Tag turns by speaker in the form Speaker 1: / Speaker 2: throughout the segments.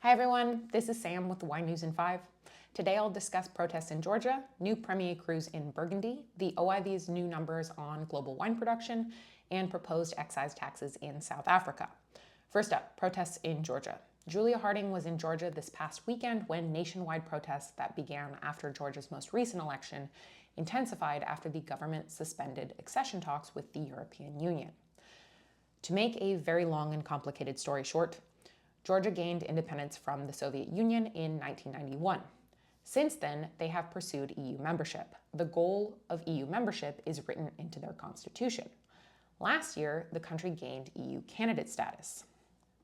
Speaker 1: Hi everyone, this is Sam with the Wine News in 5. Today I'll discuss protests in Georgia, new Premier Crus in Burgundy, the OIV's new numbers on global wine production, and proposed excise taxes in South Africa. First up, protests in Georgia. Julia Harding was in Georgia this past weekend when nationwide protests that began after Georgia's most recent election intensified after the government suspended accession talks with the European Union. To make a very long and complicated story short, Georgia gained independence from the Soviet Union in 1991. Since then, they have pursued EU membership. The goal of EU membership is written into their constitution. Last year, the country gained EU candidate status.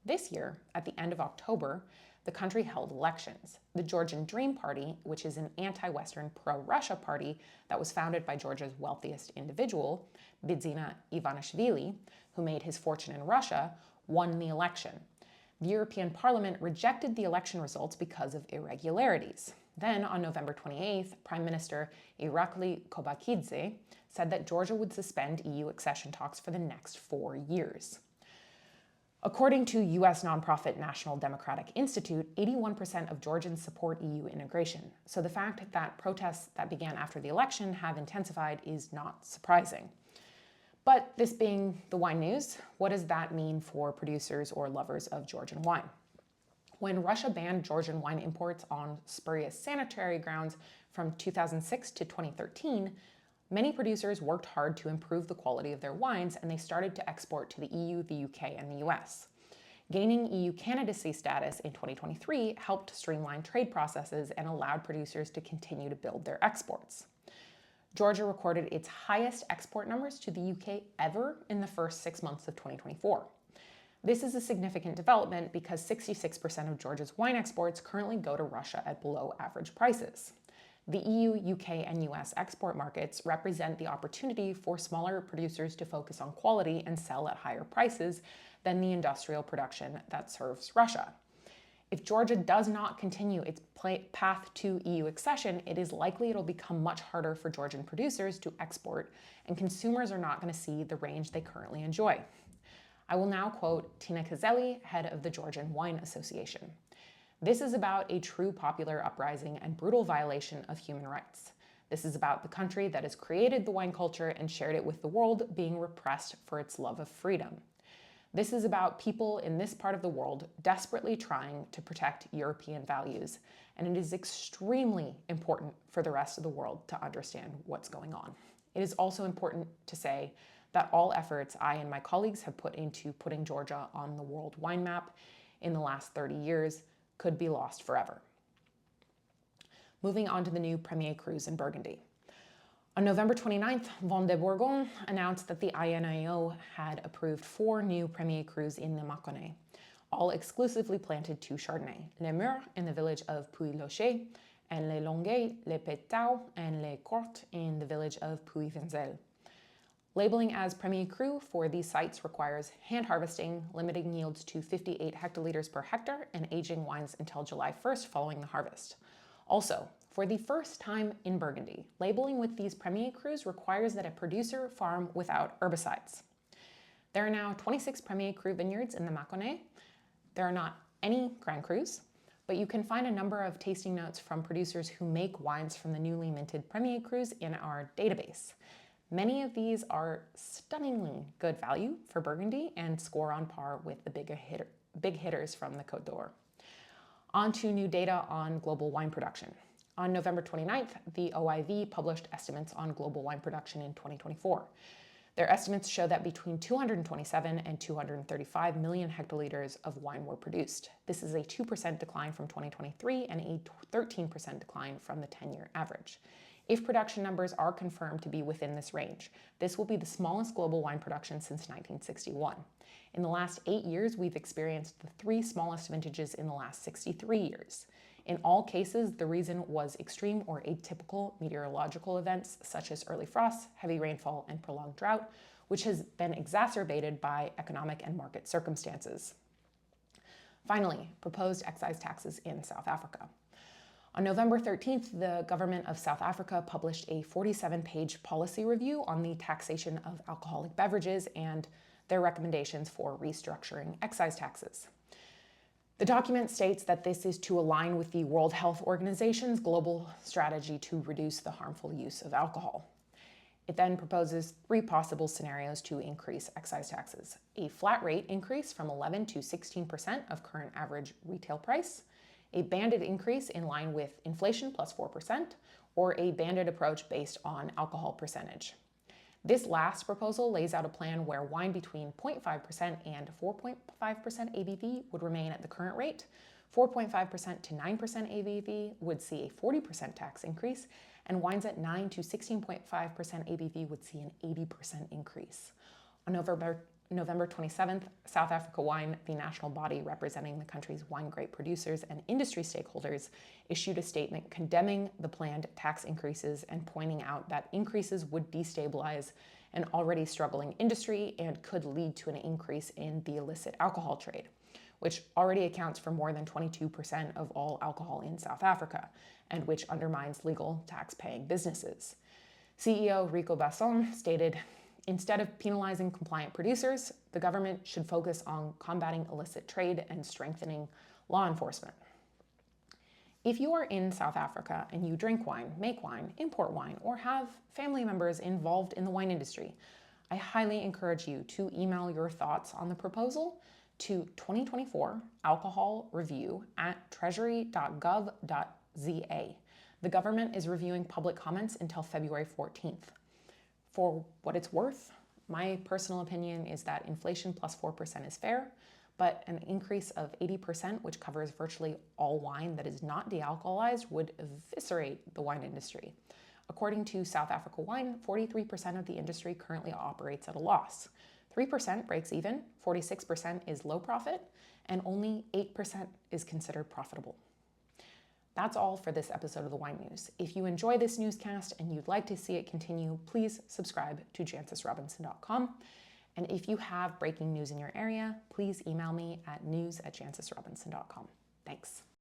Speaker 1: This year, at the end of October, the country held elections. The Georgian Dream Party, which is an anti-Western, pro-Russia party that was founded by Georgia's wealthiest individual, Bidzina Ivanishvili, who made his fortune in Russia, won the election. The European Parliament rejected the election results because of irregularities. Then, on November 28th, Prime Minister Irakli Kobakidze said that Georgia would suspend EU accession talks for the next 4 years. According to U.S. nonprofit National Democratic Institute, 81% of Georgians support EU integration. So the fact that protests that began after the election have intensified is not surprising. But this being the wine news, what does that mean for producers or lovers of Georgian wine? When Russia banned Georgian wine imports on spurious sanitary grounds from 2006 to 2013, many producers worked hard to improve the quality of their wines, and they started to export to the EU, the UK, and the US. Gaining EU candidacy status in 2023 helped streamline trade processes and allowed producers to continue to build their exports. Georgia recorded its highest export numbers to the UK ever in the first 6 months of 2024. This is a significant development because 66% of Georgia's wine exports currently go to Russia at below average prices. The EU, UK, and US export markets represent the opportunity for smaller producers to focus on quality and sell at higher prices than the industrial production that serves Russia. If Georgia does not continue its path to EU accession, it is likely it'll become much harder for Georgian producers to export, and consumers are not going to see the range they currently enjoy. I will now quote Tina Kazelli, head of the Georgian Wine Association. "This is about a true popular uprising and brutal violation of human rights. This is about the country that has created the wine culture and shared it with the world being repressed for its love of freedom. This is about people in this part of the world desperately trying to protect European values, and it is extremely important for the rest of the world to understand what's going on. It is also important to say that all efforts I and my colleagues have put into putting Georgia on the world wine map in the last 30 years could be lost forever." Moving on to the new Premier Crus in Burgundy. On November 29th, Vin de Bourgogne announced that the INAO had approved 4 new Premier Crus in the Mâconnais, all exclusively planted to Chardonnay: Les Murs in the village of Puy-Loché, and Les Longuets, Les Pétaux, and Les Cortes in the village of Puy-Venzel. Labeling as Premier Cru for these sites requires hand harvesting, limiting yields to 58 hectoliters per hectare, and aging wines until July 1st following the harvest. Also, for the first time in Burgundy, labeling with these Premier Crus requires that a producer farm without herbicides. There are now 26 Premier Cru vineyards in the Mâconnais. There are not any Grand Crus, but you can find a number of tasting notes from producers who make wines from the newly minted Premier Crus in our database. Many of these are stunningly good value for Burgundy and score on par with the big hitters from the Côte d'Or. On to new data on global wine production. On November 29th, the OIV published estimates on global wine production in 2024. Their estimates show that between 227 and 235 million hectoliters of wine were produced. This is a 2% decline from 2023 and a 13% decline from the 10-year average. If production numbers are confirmed to be within this range, this will be the smallest global wine production since 1961. In the last 8 years, we've experienced the 3 smallest vintages in the last 63 years. In all cases, the reason was extreme or atypical meteorological events such as early frosts, heavy rainfall, and prolonged drought, which has been exacerbated by economic and market circumstances. Finally, proposed excise taxes in South Africa. On November 13th, the government of South Africa published a 47-page policy review on the taxation of alcoholic beverages and their recommendations for restructuring excise taxes. The document states that this is to align with the World Health Organization's global strategy to reduce the harmful use of alcohol. It then proposes 3 possible scenarios to increase excise taxes: a flat rate increase from 11 to 16% of current average retail price, a banded increase in line with inflation plus 4%, or a banded approach based on alcohol percentage. This last proposal lays out a plan where wine between 0.5% and 4.5% ABV would remain at the current rate, 4.5% to 9% ABV would see a 40% tax increase, and wines at 9 to 16.5% ABV would see an 80% increase. On November 27th, South Africa Wine, the national body representing the country's wine grape producers and industry stakeholders, issued a statement condemning the planned tax increases and pointing out that increases would destabilize an already struggling industry and could lead to an increase in the illicit alcohol trade, which already accounts for more than 22% of all alcohol in South Africa, and which undermines legal tax-paying businesses. CEO Rico Basson stated, "Instead of penalizing compliant producers, the government should focus on combating illicit trade and strengthening law enforcement." If you are in South Africa and you drink wine, make wine, import wine, or have family members involved in the wine industry, I highly encourage you to email your thoughts on the proposal to 2024 alcohol review at treasury.gov.za. The government is reviewing public comments until February 14th. For what it's worth, my personal opinion is that inflation plus 4% is fair, but an increase of 80%, which covers virtually all wine that is not de-alcoholized, would eviscerate the wine industry. According to South Africa Wine, 43% of the industry currently operates at a loss. 3% breaks even, 46% is low profit, and only 8% is considered profitable. That's all for this episode of the Wine News. If you enjoy this newscast and you'd like to see it continue, please subscribe to jancesrobinson.com. And if you have breaking news in your area, please email me at news@jancesrobinson.com. Thanks.